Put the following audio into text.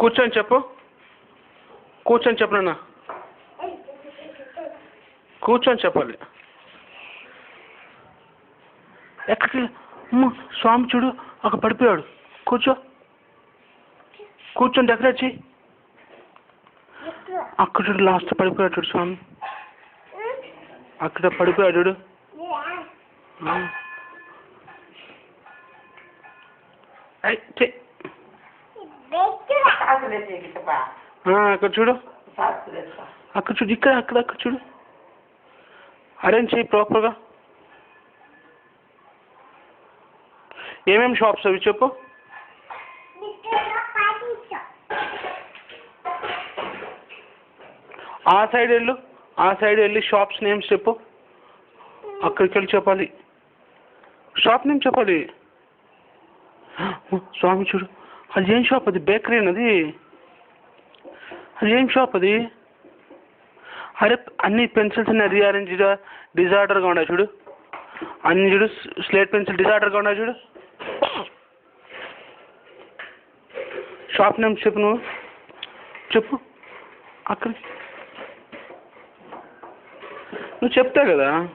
కూర్చొని చెప్పు. కూర్చొని చెప్పు నాన్న. కూర్చొని చెప్పాలి. ఎక్కడికి స్వామి చూడు అక్కడ పడిపోయాడు. కూర్చో. కూర్చొని డెకరేట్ చెయ్యి. అక్కడ చూడు లాస్ట్ పడిపోయాడు చూడు స్వామి. అక్కడ పడిపోయాడు చూడు. అక్కడ చూడు. అక్కడ చూడు. ఇక్కడ అక్కడ చూడు. అరేంజ్ చెయ్యి ప్రాపర్గా. ఏమేమి షాప్స్ అవి చెప్పు. ఆ సైడ్ వెళ్ళి షాప్స్ నేమ్స్ చెప్పు. అక్కడికి వెళ్ళి చెప్పాలి. షాప్ నేమ్ చెప్పాలి. స్వామి చూడు. అది ఏం షాప్? అది బేకరీ అన్నది. అది ఏం షాప్ అది? అరే అన్ని పెన్సిల్స్ అన్నీ రీఅరేంజ్ డిజార్డర్గా ఉన్నాయి చూడు. అన్ని చూడు స్లేట్ పెన్సిల్ డిజార్డర్గా ఉన్నాయి చూడు. షాప్ నేమ్ చెప్పు. నువ్వు చెప్పు. అక్కడ నువ్వు చెప్తావు కదా.